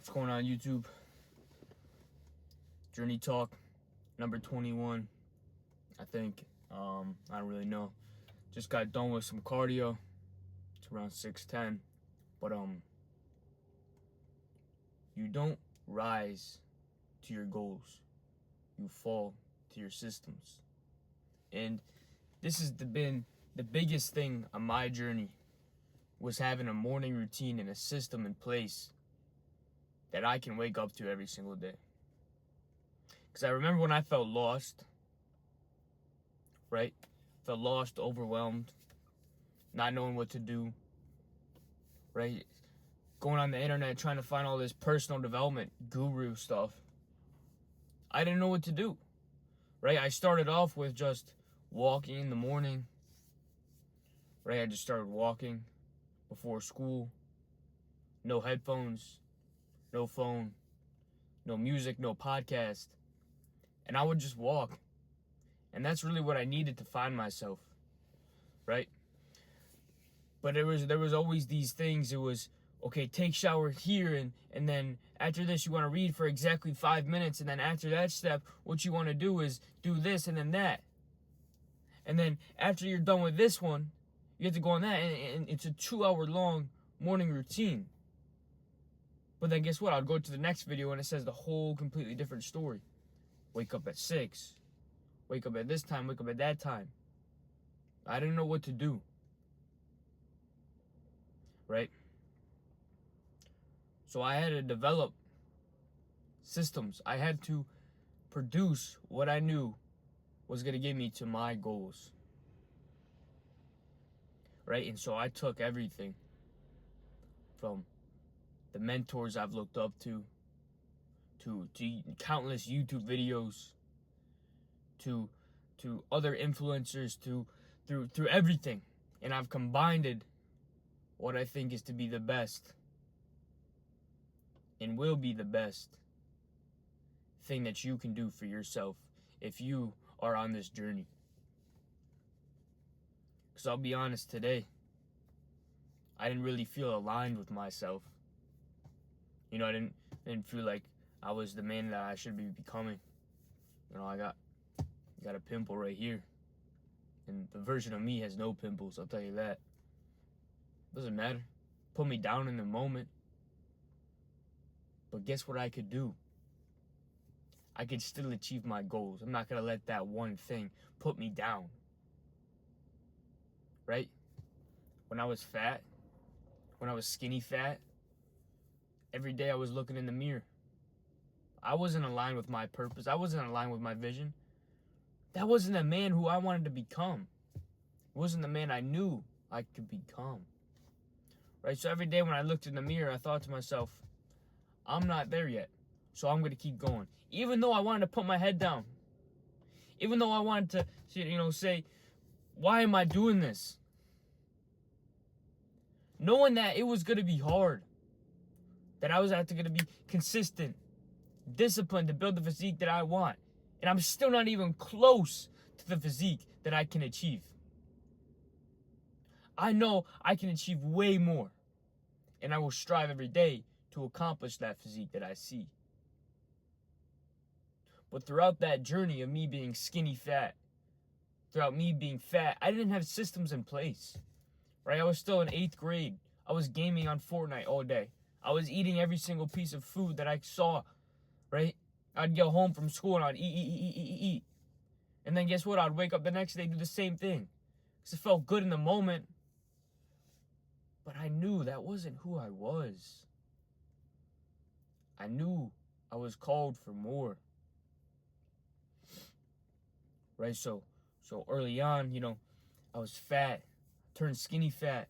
What's going on, YouTube? Journey Talk number 21, I think. I don't really know. Just got done with some cardio. It's around 6:10. But you don't rise to your goals. You fall to your systems. And this has been the biggest thing on my journey, was having a morning routine and a system in place that I can wake up to every single day. Because I remember when I felt lost, right? Felt lost, overwhelmed, not knowing what to do, right? Going on the internet trying to find all this personal development guru stuff. I didn't know what to do, right? I started off with just walking in the morning, right? I just started walking before school. No headphones, no phone, no music, no podcast. And I would just walk. And that's really what I needed to find myself, right? But there was always these things. It was, okay, take shower here, and then after this you want to read for exactly 5 minutes, and then after that step, what you want to do is do this and then that. And then after you're done with this one, you have to go on that, and it's a 2-hour long morning routine. But then guess what? I'll go to the next video and it says the whole completely different story. Wake up at 6. Wake up at this time, wake up at that time. I didn't know what to do. Right? So I had to develop systems. I had to produce what I knew was going to get me to my goals. Right? And so I took everything from the mentors I've looked up to countless YouTube videos, to other influencers, through everything, and I've combined it what I think is to be the best and will be the best thing that you can do for yourself if you are on this journey. Because I'll be honest, today I didn't really feel aligned with myself. You know, I didn't feel like I was the man that I should be becoming. You know, I got a pimple right here, and the version of me has no pimples, I'll tell you that. Doesn't matter. Put me down in the moment. But guess what I could do? I could still achieve my goals. I'm not going to let that one thing put me down. Right? When I was fat, when I was skinny fat, every day I was looking in the mirror. I wasn't aligned with my purpose. I wasn't aligned with my vision. That wasn't the man who I wanted to become. It wasn't the man I knew I could become. Right? So every day when I looked in the mirror, I thought to myself, I'm not there yet, so I'm going to keep going. Even though I wanted to put my head down. Even though I wanted to, say, why am I doing this? Knowing that it was going to be hard. That I was going to be consistent, disciplined to build the physique that I want. And I'm still not even close to the physique that I can achieve. I know I can achieve way more. And I will strive every day to accomplish that physique that I see. But throughout that journey of me being skinny fat, throughout me being fat, I didn't have systems in place. Right? I was still in 8th grade. I was gaming on Fortnite all day. I was eating every single piece of food that I saw. Right? I'd get home from school and I'd eat. And then guess what? I'd wake up the next day, do the same thing. Because it felt good in the moment. But I knew that wasn't who I was. I knew I was called for more. Right? So early on, I was fat, turned skinny fat.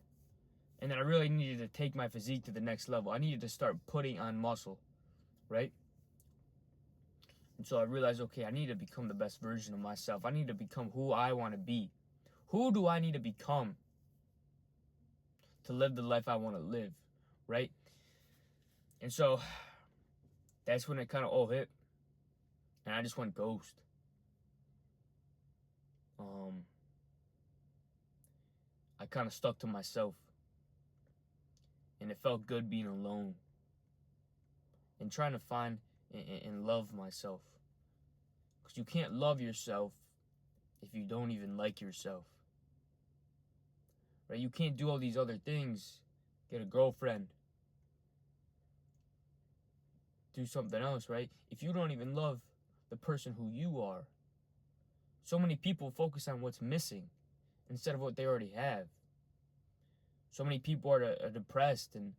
And then I really needed to take my physique to the next level. I needed to start putting on muscle. Right? And so I realized, okay, I need to become the best version of myself. I need to become who I want to be. Who do I need to become to live the life I want to live, right? And so that's when it kind of all hit. And I just went ghost. I kind of stuck to myself. And it felt good being alone. and trying to find and love myself. Because you can't love yourself if you don't even like yourself. Right? You can't do all these other things. Get a girlfriend. Do something else, right? If you don't even love the person who you are. So many people focus on what's missing instead of what they already have. So many people are depressed and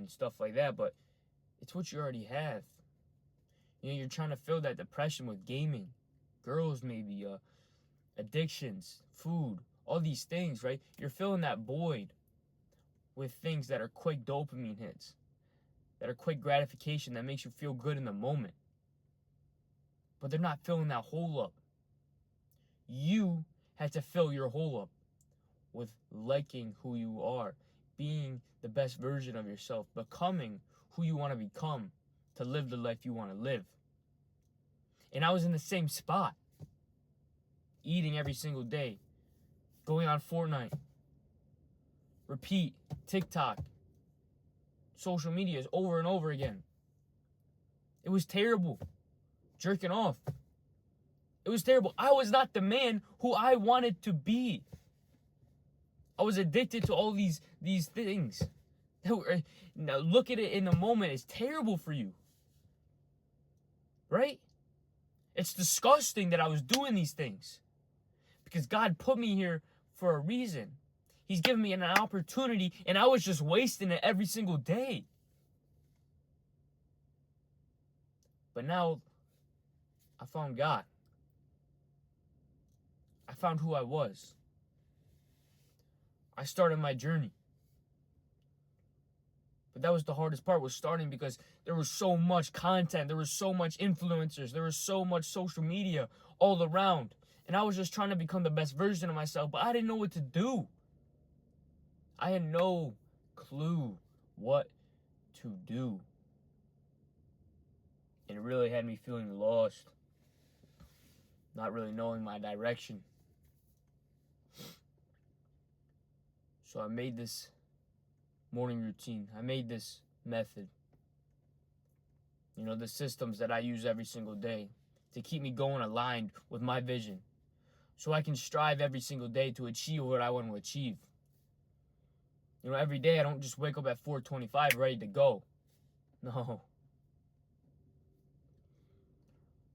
stuff like that, but it's what you already have. You know, you're trying to fill that depression with gaming, girls maybe, addictions, food, all these things, right? You're filling that void with things that are quick dopamine hits, that are quick gratification, that makes you feel good in the moment. But they're not filling that hole up. You had to fill your hole up with liking who you are, being the best version of yourself, becoming who you want to become to live the life you want to live. And I was in the same spot, eating every single day, going on Fortnite, repeat, TikTok, social medias over and over again. It was terrible. Jerking off. It was terrible. I was not the man who I wanted to be. I was addicted to all these things. Now look at it in the moment. It's terrible for you. Right? It's disgusting that I was doing these things. Because God put me here for a reason. He's given me an opportunity, and I was just wasting it every single day. But now, I found God. I found who I was. I started my journey. But that was the hardest part, was starting, because there was so much content. There was so much influencers. There was so much social media all around. And I was just trying to become the best version of myself, but I didn't know what to do. I had no clue what to do. And it really had me feeling lost. Not really knowing my direction. So I made this morning routine. I made this method. You know, the systems that I use every single day to keep me going aligned with my vision. So I can strive every single day to achieve what I want to achieve. You know, every day I don't just wake up at 4:25 ready to go. No.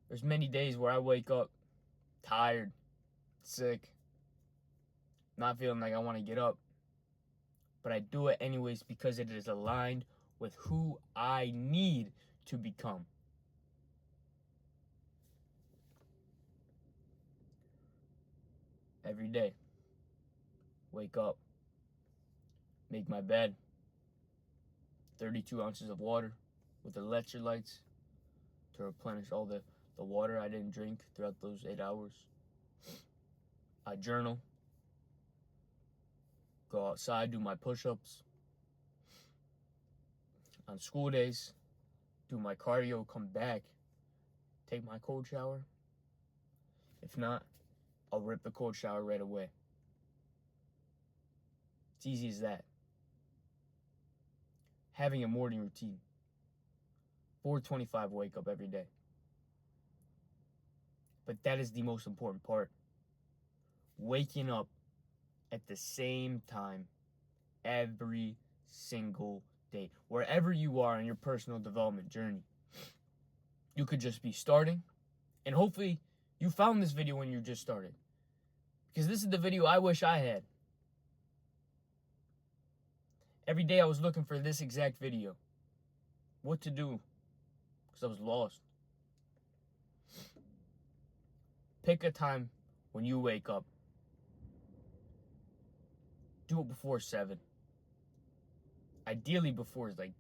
There's many days where I wake up tired, sick, not feeling like I want to get up. But I do it anyways because it is aligned with who I need to become. Every day, wake up, make my bed, 32 ounces of water with electrolytes to replenish all the water I didn't drink throughout those 8 hours. I journal, go outside, do my push-ups. On school days, do my cardio, come back, take my cold shower. If not, I'll rip the cold shower right away. It's easy as that. Having a morning routine. 4:25 wake up every day. But that is the most important part. Waking up at the same time every single day. Wherever you are in your personal development journey. You could just be starting, and hopefully you found this video when you just started. Because this is the video I wish I had. Every day I was looking for this exact video. What to do. Because I was lost. Pick a time when you wake up. Do it before 7. Ideally before like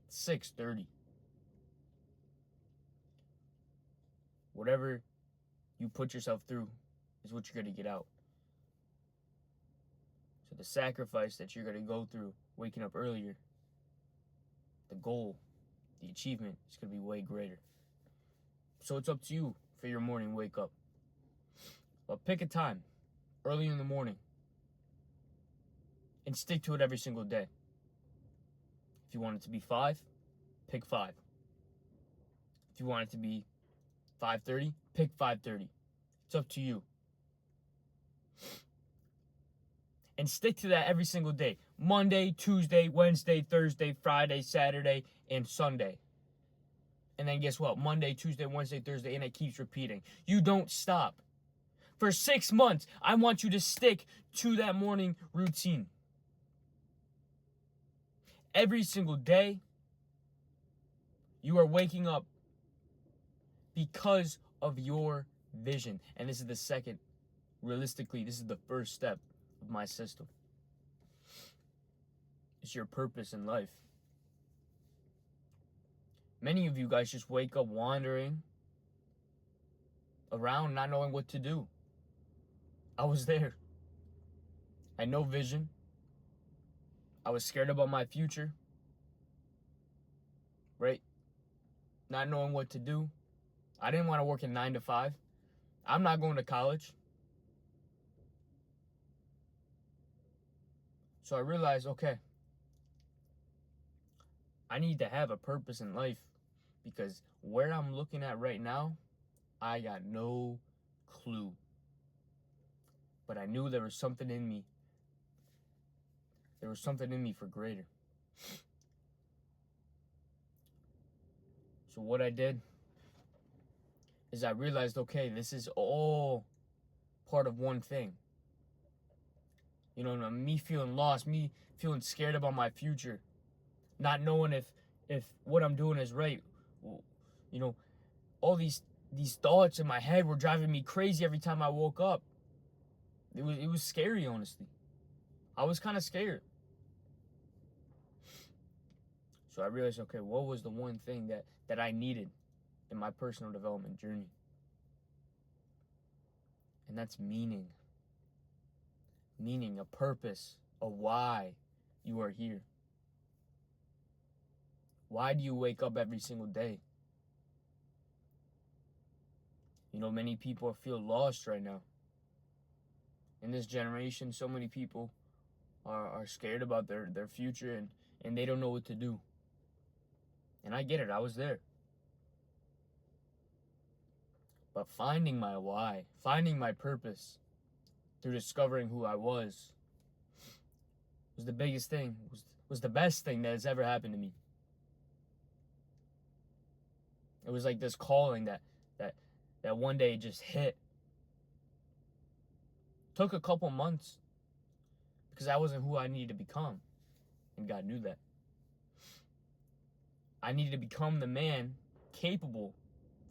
6:30. Whatever you put yourself through is what you're going to get out. So the sacrifice that you're going to go through waking up earlier, the goal, the achievement is going to be way greater. So it's up to you for your morning wake up. But pick a time early in the morning and stick to it every single day. If you want it to be 5, pick 5. If you want it to be 5:30, pick 5:30. It's up to you. And stick to that every single day. Monday, Tuesday, Wednesday, Thursday, Friday, Saturday, and Sunday. And then guess what? Monday, Tuesday, Wednesday, Thursday, and it keeps repeating. You don't stop. For 6 months, I want you to stick to that morning routine. Every single day, you are waking up because of your vision. And this is the second, realistically, this is the first step of my system. It's your purpose in life. Many of you guys just wake up wandering around, not knowing what to do. I was there. I had no vision. I was scared about my future. Right? Not knowing what to do. I didn't want to work a 9 to 5. I'm not going to college. So I realized, okay, I need to have a purpose in life, because where I'm looking at right now, I got no clue. But I knew there was something in me. There was something in me for greater. So what I did is I realized, okay, this is all part of one thing. You know, me feeling lost, me feeling scared about my future, not knowing if what I'm doing is right. You know, all these thoughts in my head were driving me crazy every time I woke up. It was scary, honestly. I was kind of scared. So I realized, okay, what was the one thing that I needed in my personal development journey? And that's meaning. Meaning, a purpose, a why you are here. Why do you wake up every single day? You know, many people feel lost right now. In this generation, so many people are scared about their future, and they don't know what to do. And I get it, I was there. But finding my why, finding my purpose through discovering who I was the biggest thing, was the best thing that has ever happened to me. It was like this calling that one day just hit. Took a couple months because I wasn't who I needed to become, and God knew that. I needed to become the man capable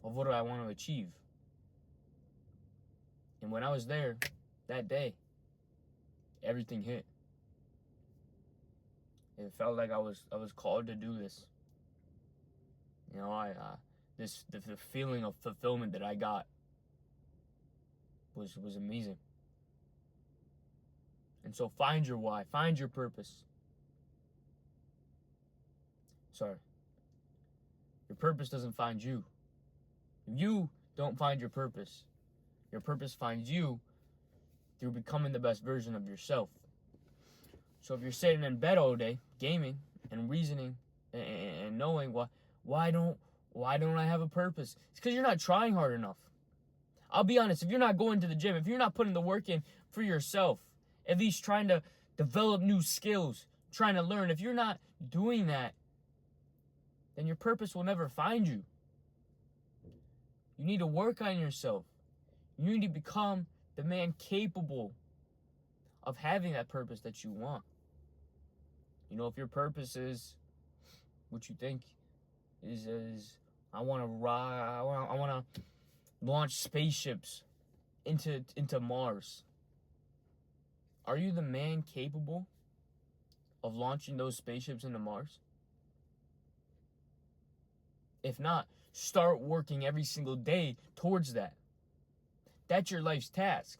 of what I want to achieve. And when I was there that day, everything hit. It felt like I was called to do this. You know, the feeling of fulfillment that I got was amazing. And so find your why, find your purpose. Sorry. Your purpose doesn't find you. You don't find your purpose. Your purpose finds you through becoming the best version of yourself. So if you're sitting in bed all day, gaming and reasoning and knowing why don't I have a purpose? It's because you're not trying hard enough. I'll be honest, if you're not going to the gym, if you're not putting the work in for yourself, at least trying to develop new skills, trying to learn, if you're not doing that, then your purpose will never find you. You need to work on yourself. You need to become the man capable of having that purpose that you want. You know, if your purpose is what you think is I want to launch spaceships into Mars. Are you the man capable of launching those spaceships into Mars? If not, start working every single day towards that. That's your life's task.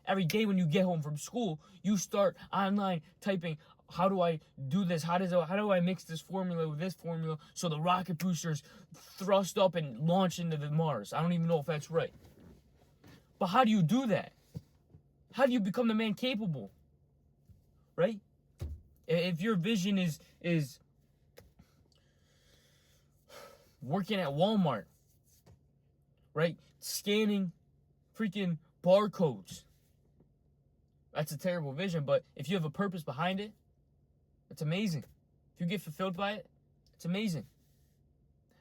Every day when you get home from school, you start online typing, how do I do this? How do I mix this formula with this formula so the rocket boosters thrust up and launch into the Mars? I don't even know if that's right. But how do you do that? How do you become the man capable? Right? If your vision is working at Walmart, right? Scanning freaking barcodes. That's a terrible vision, but if you have a purpose behind it, it's amazing. If you get fulfilled by it, it's amazing.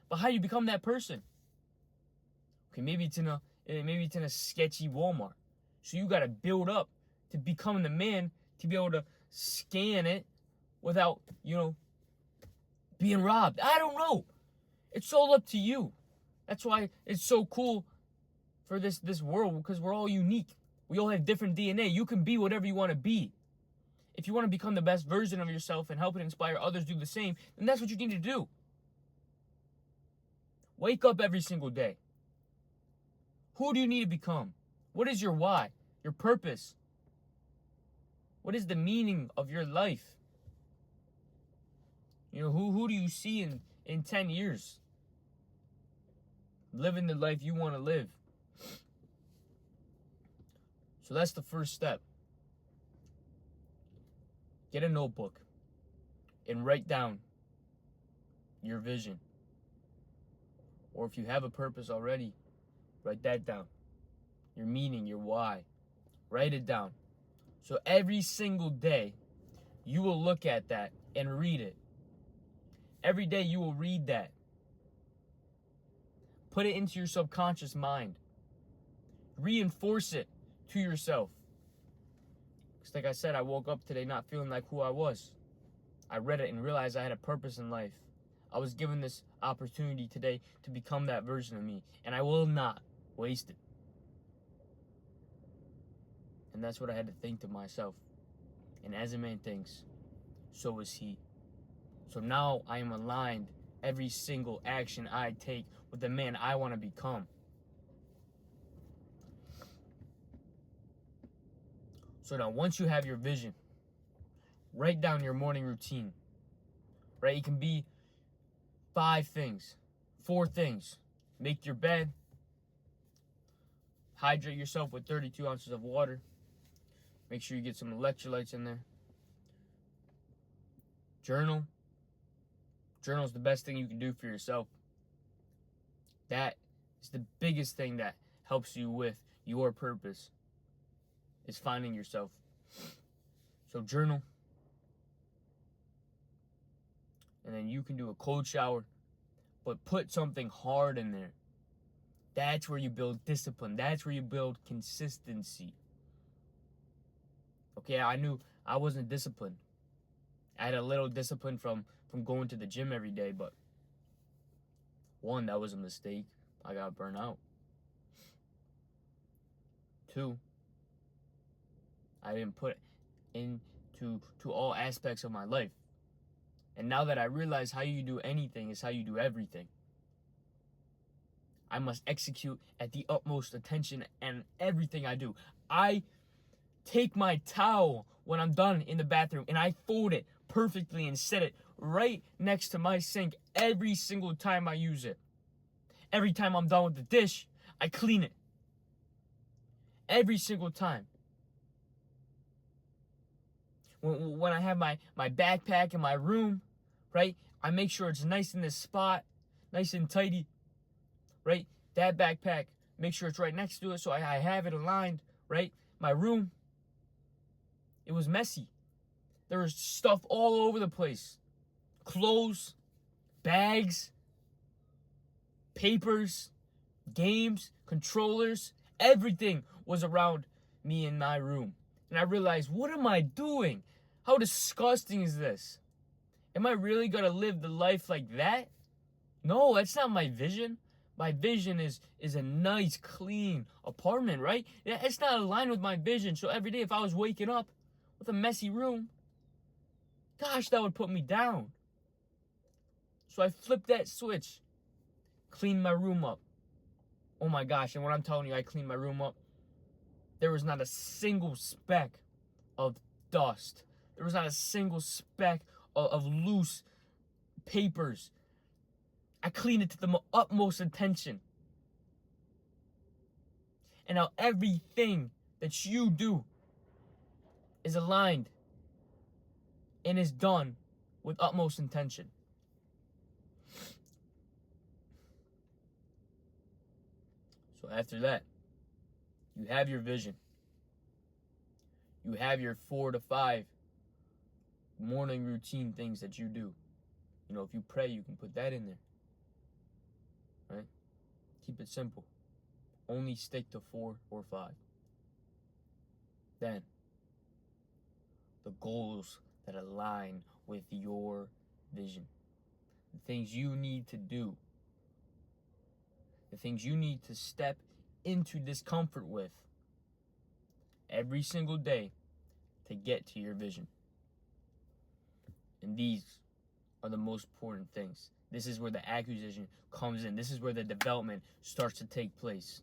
But how do you become that person? Okay, maybe it's in a sketchy Walmart. So you got to build up to become the man to be able to scan it without, being robbed. I don't know. It's all up to you. That's why it's so cool for this world, because we're all unique. We all have different DNA. You can be whatever you want to be. If you want to become the best version of yourself and help and inspire others to do the same, then that's what you need to do. Wake up every single day. Who do you need to become? What is your why? Your purpose? What is the meaning of your life? Who do you see in 10 years? Living the life you want to live. So that's the first step. Get a notebook and write down your vision. Or if you have a purpose already, write that down. Your meaning, your why. Write it down. So every single day, you will look at that and read it. Every day you will read that. Put it into your subconscious mind. Reinforce it to yourself. Because like I said, I woke up today not feeling like who I was. I read it and realized I had a purpose in life. I was given this opportunity today to become that version of me. And I will not waste it. And that's what I had to think to myself. And as a man thinks, so is he. So now I am aligned every single action I take with the man I want to become. So now once you have your vision, write down your morning routine. Right? It can be 5 things, 4 things. Make your bed. Hydrate yourself with 32 ounces of water. Make sure you get some electrolytes in there. Journal. Journal is the best thing you can do for yourself. That is the biggest thing that helps you with your purpose, is finding yourself. So journal. And then you can do a cold shower, but put something hard in there. That's where you build discipline. That's where you build consistency. Okay, I knew I wasn't disciplined. I had a little discipline from going to the gym every day, but 1, that was a mistake. I got burnt out. 2, I didn't put into all aspects of my life. And now that I realize how you do anything is how you do everything. I must execute at the utmost attention in everything I do. I take my towel when I'm done in the bathroom and I fold it perfectly and set it right next to my sink every single time I use it. Every time I'm done with the dish, I clean it. Every single time. When I have my backpack in my room, right, I make sure it's nice in this spot, nice and tidy, right? That backpack, make sure it's right next to it so I have it aligned, right? My room, it was messy. There was stuff all over the place. Clothes, bags, papers, games, controllers, everything was around me in my room. And I realized, what am I doing? How disgusting is this? Am I really gonna live the life like that? No, that's not my vision. My vision is a nice, clean apartment, right? Yeah, it's not aligned with my vision. So every day if I was waking up with a messy room, gosh, that would put me down. So I flipped that switch, cleaned my room up. Oh my gosh, and when I'm telling you I cleaned my room up, there was not a single speck of dust. There was not a single speck of loose papers. I cleaned it to the utmost attention. And now everything that you do is aligned and is done with utmost intention. So after that, you have your vision. You have your 4 to 5 morning routine things that you do. You know, if you pray, you can put that in there. Right? Keep it simple. Only stick to 4 or 5. Then, the goals that align with your vision. The things you need to do. The things you need to step into discomfort with every single day to get to your vision. And these are the most important things. This is where the acquisition comes in. This is where the development starts to take place.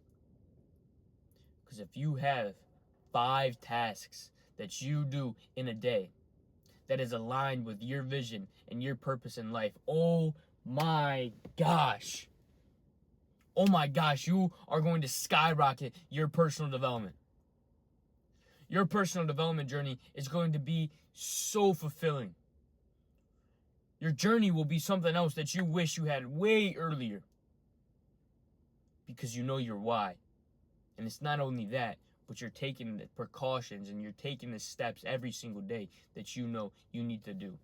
Because if you have 5 tasks that you do in a day that is aligned with your vision and your purpose in life, oh my gosh, you are going to skyrocket your personal development. Your personal development journey is going to be so fulfilling. Your journey will be something else that you wish you had way earlier. Because you know your why. And it's not only that, but you're taking the precautions and you're taking the steps every single day that you know you need to do.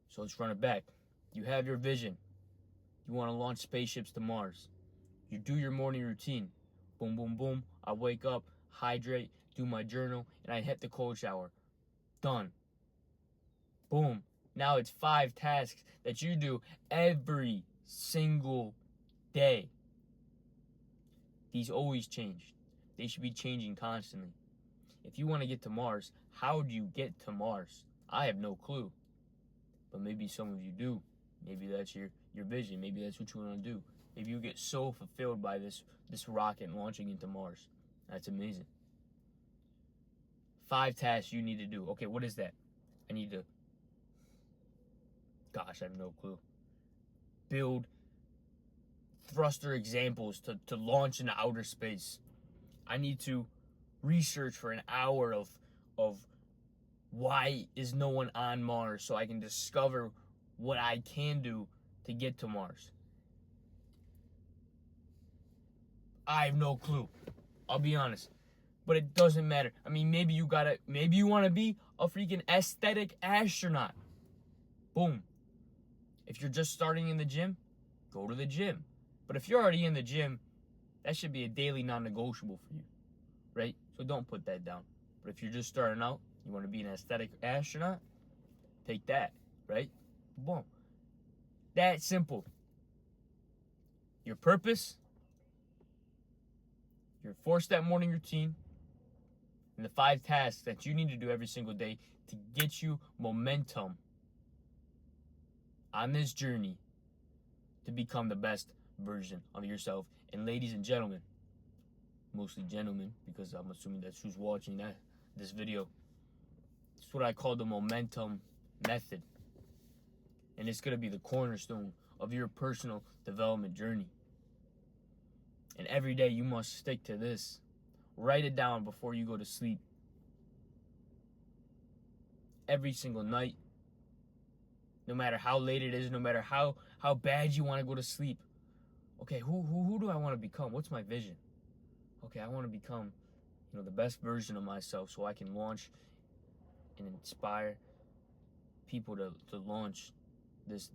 So let's run it back. You have your vision. You want to launch spaceships to Mars. You do your morning routine. Boom, boom, boom. I wake up, hydrate, do my journal, and I hit the cold shower. Done. Boom. Now it's 5 tasks that you do every single day. These always change. They should be changing constantly. If you want to get to Mars, how do you get to Mars? I have no clue. But maybe some of you do. Maybe that's your vision. Maybe that's what you want to do. Maybe you get so fulfilled by this rocket launching into Mars. That's amazing. 5 tasks you need to do. Okay, what is that? I need to... Gosh, I have no clue. Build thruster examples to launch into outer space. I need to research for an hour of why is no one on Mars so I can discover what I can do to get to Mars. I have no clue. I'll be honest. But it doesn't matter. I mean, maybe you want to be a freaking aesthetic astronaut. Boom. If you're just starting in the gym, go to the gym. But if you're already in the gym, that should be a daily non-negotiable for you, right? So don't put that down. But if you're just starting out, you want to be an aesthetic astronaut, take that, right? Boom. That simple. Your purpose, your 4-step morning routine, and the 5 tasks that you need to do every single day to get you momentum on this journey to become the best version of yourself. And ladies and gentlemen, mostly gentlemen, because I'm assuming that's who's watching this video, it's what I call the momentum method. And it's going to be the cornerstone of your personal development journey. And every day you must stick to this. Write it down before you go to sleep. Every single night. No matter how late it is, no matter how bad you want to go to sleep. Okay, who do I want to become? What's my vision? Okay, I want to become, the best version of myself so I can launch and inspire people to launch this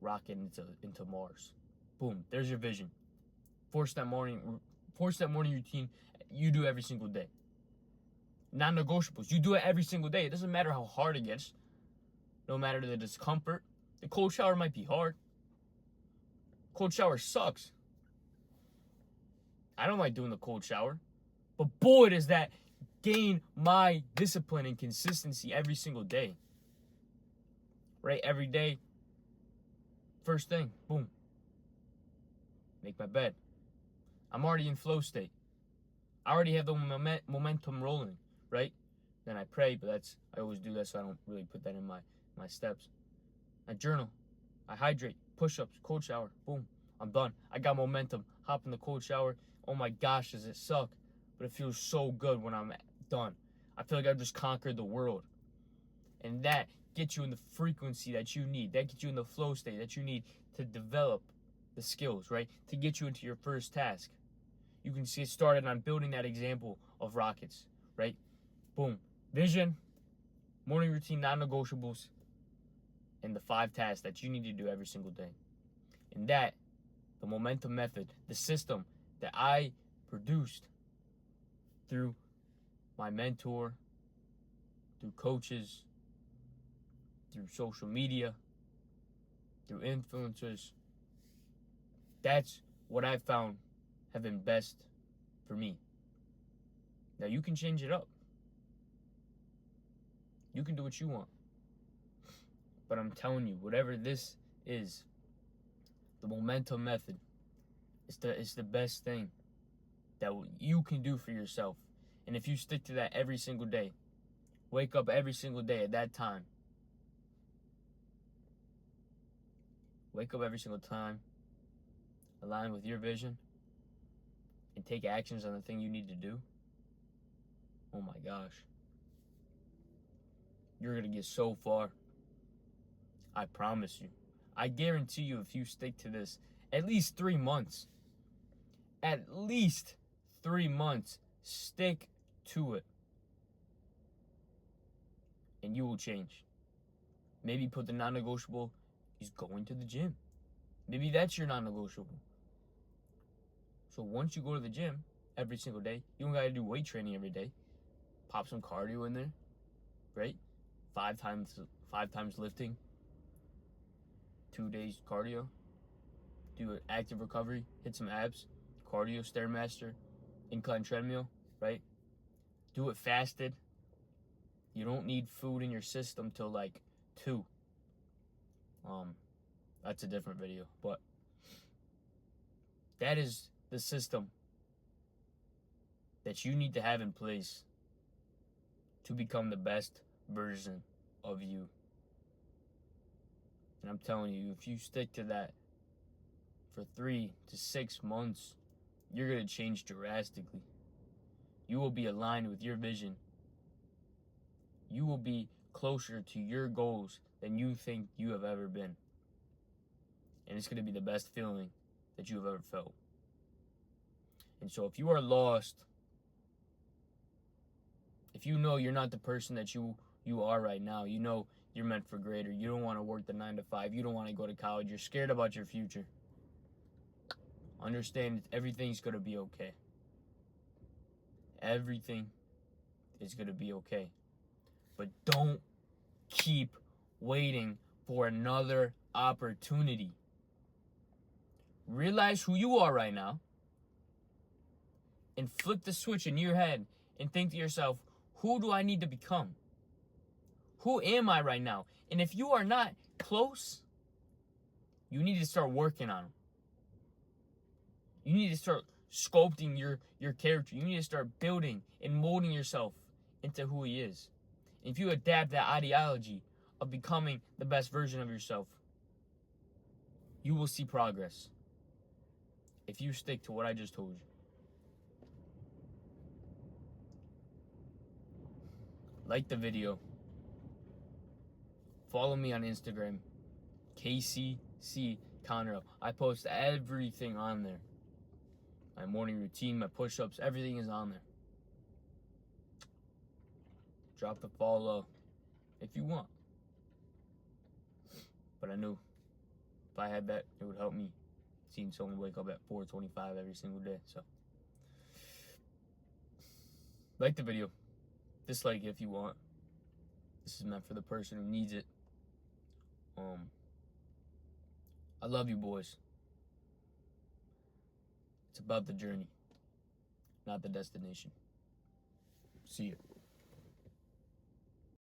rocket into Mars. Boom, there's your vision. 4-step morning routine you do every single day. Non-negotiables, you do it every single day. It doesn't matter how hard it gets. No matter the discomfort. The cold shower might be hard. Cold shower sucks. I don't like doing the cold shower. But boy, does that gain my discipline and consistency every single day. Right? Every day. First thing, boom. Make my bed. I'm already in flow state. I already have the momentum rolling, right? Then I pray, but I always do that, so I don't really put that in my steps. I journal. I hydrate. Push-ups. Cold shower. Boom. I'm done. I got momentum. Hop in the cold shower. Oh my gosh, does it suck? But it feels so good when I'm done. I feel like I've just conquered the world. And that gets you in the frequency that you need. That gets you in the flow state that you need to develop the skills, right? To get you into your first task. You can get started on building that example of rockets, right? Boom. Vision, morning routine, non-negotiables, and the 5 tasks that you need to do every single day. And that, the momentum method, the system that I produced through my mentor, through coaches, through social media, through influencers, that's what I found have been best for me. Now you can change it up. You can do what you want. But I'm telling you, whatever this is, the momentum method, it's the best thing that you can do for yourself. And if you stick to that every single day, wake up every single day at that time. Wake up every single time, align with your vision, and take actions on the thing you need to do. Oh my gosh. You're going to get so far. I promise you. I guarantee you, if you stick to this at least 3 months, stick to it, and you will change. Maybe put the non-negotiable is going to the gym. Maybe that's your non-negotiable. So once you go to the gym every single day, you don't gotta do weight training every day. Pop some cardio in there, right? 5 times lifting, 2 days cardio. Do an active recovery, hit some abs, cardio, Stairmaster, incline treadmill, right? Do it fasted. You don't need food in your system till like 2. That's a different video, but that is the system that you need to have in place to become the best version of you. And I'm telling you, if you stick to that for 3 to 6 months, you're going to change drastically. You will be aligned with your vision. You will be closer to your goals than you think you have ever been. And it's going to be the best feeling that you've ever felt. And so if you are lost, if you know you're not the person that you are right now, you know you're meant for greater, you don't want to work the 9 to 5, you don't want to go to college, you're scared about your future, understand that everything's going to be okay. Everything is going to be okay. But don't keep waiting for another opportunity. Realize who you are right now and flip the switch in your head and think to yourself, who do I need to become? Who am I right now? And if you are not close, you need to start working on them. You need to start sculpting your character. You need to start building and molding yourself into who he is. And if you adapt that ideology of becoming the best version of yourself, you will see progress. If you stick to what I just told you. Like the video. Follow me on Instagram, KCC Conroe. I post everything on there. My morning routine, my push-ups, everything is on there. Drop the follow if you want. But I knew if I had that, it would help me seeing someone wake up at 4:25 every single day. So, like the video. Dislike it if you want. This is meant for the person who needs it. I love you, boys. It's about the journey, not the destination. See you.